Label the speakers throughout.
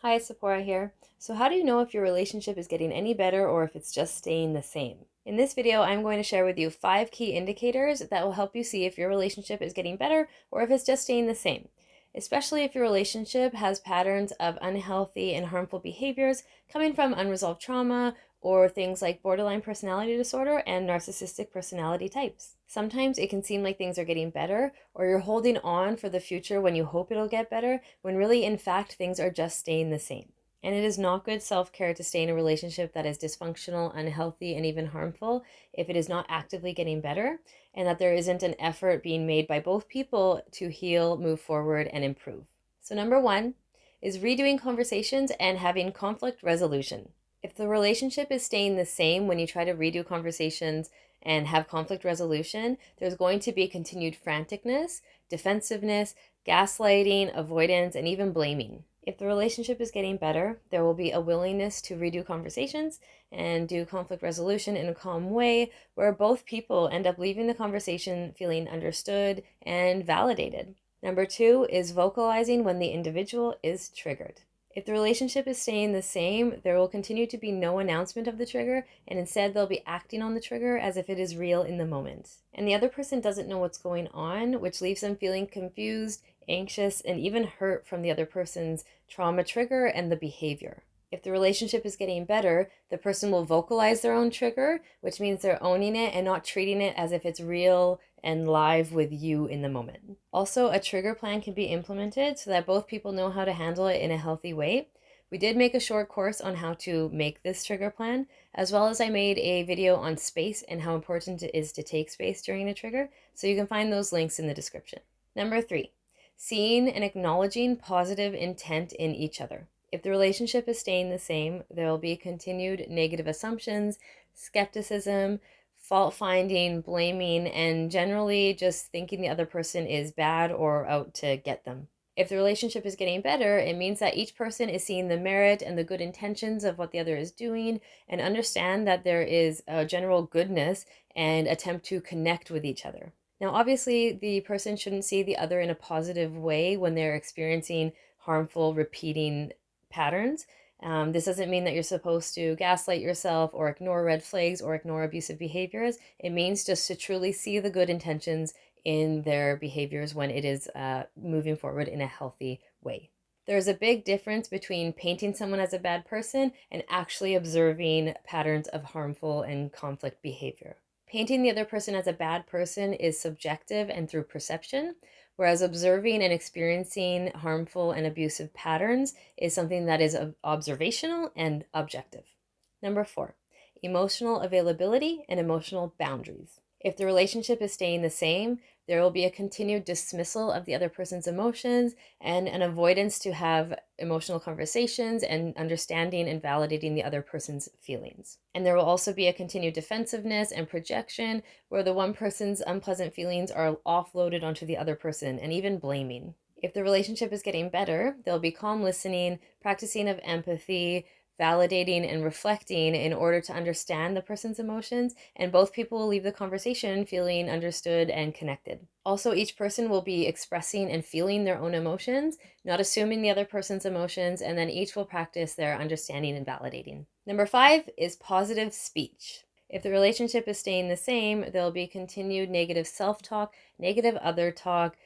Speaker 1: Hi, Tziporah here. So how do you know if your relationship is getting any better or if it's just staying the same? In this video, I'm going to share with you 5 key indicators that will help you see if your relationship is getting better or if it's just staying the same. Especially if your relationship has patterns of unhealthy and harmful behaviors coming from unresolved trauma or things like borderline personality disorder and narcissistic personality types. Sometimes it can seem like things are getting better, or you're holding on for the future when you hope it'll get better, when really, in fact, things are just staying the same. And it is not good self-care to stay in a relationship that is dysfunctional, unhealthy, and even harmful if it is not actively getting better, and that there isn't an effort being made by both people to heal, move forward, and improve. So number 1 is redoing conversations and having conflict resolution. If the relationship is staying the same when you try to redo conversations and have conflict resolution, there's going to be continued franticness, defensiveness, gaslighting, avoidance, and even blaming. If the relationship is getting better, there will be a willingness to redo conversations and do conflict resolution in a calm way where both people end up leaving the conversation feeling understood and validated. Number 2 is vocalizing when the individual is triggered. If the relationship is staying the same, there will continue to be no announcement of the trigger, and instead they'll be acting on the trigger as if it is real in the moment. And the other person doesn't know what's going on, which leaves them feeling confused, anxious, and even hurt from the other person's trauma trigger and the behavior. If the relationship is getting better, the person will vocalize their own trigger, which means they're owning it and not treating it as if it's real and live with you in the moment. Also, a trigger plan can be implemented so that both people know how to handle it in a healthy way. We did make a short course on how to make this trigger plan, as well as I made a video on space and how important it is to take space during a trigger, so you can find those links in the description. Number 3, seeing and acknowledging positive intent in each other. If the relationship is staying the same, there will be continued negative assumptions, skepticism, fault finding, blaming, and generally just thinking the other person is bad or out to get them. If the relationship is getting better, it means that each person is seeing the merit and the good intentions of what the other is doing and understand that there is a general goodness and attempt to connect with each other. Now, obviously, the person shouldn't see the other in a positive way when they're experiencing harmful, repeating patterns. This doesn't mean that you're supposed to gaslight yourself or ignore red flags or ignore abusive behaviors. It means just to truly see the good intentions in their behaviors when it is moving forward in a healthy way. There's a big difference between painting someone as a bad person and actually observing patterns of harmful and conflict behavior. Painting the other person as a bad person is subjective and through perception, whereas observing and experiencing harmful and abusive patterns is something that is observational and objective. Number 4, emotional availability and emotional boundaries. If the relationship is staying the same, there will be a continued dismissal of the other person's emotions and an avoidance to have emotional conversations and understanding and validating the other person's feelings. And there will also be a continued defensiveness and projection where the one person's unpleasant feelings are offloaded onto the other person and even blaming. If the relationship is getting better, there'll be calm listening, practicing of empathy, validating and reflecting in order to understand the person's emotions, and both people will leave the conversation feeling understood and connected. Also, each person will be expressing and feeling their own emotions, not assuming the other person's emotions, and then each will practice their understanding and validating. Number 5 is positive speech. If the relationship is staying the same, there'll be continued negative self-talk, negative other talk,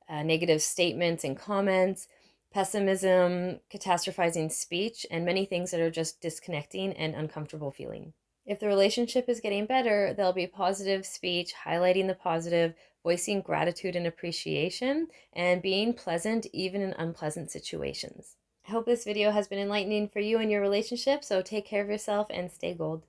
Speaker 1: negative statements and comments, pessimism, catastrophizing speech, and many things that are just disconnecting and uncomfortable feeling. If the relationship is getting better, there'll be positive speech, highlighting the positive, voicing gratitude and appreciation, and being pleasant even in unpleasant situations. I hope this video has been enlightening for you and your relationship, so take care of yourself and stay gold.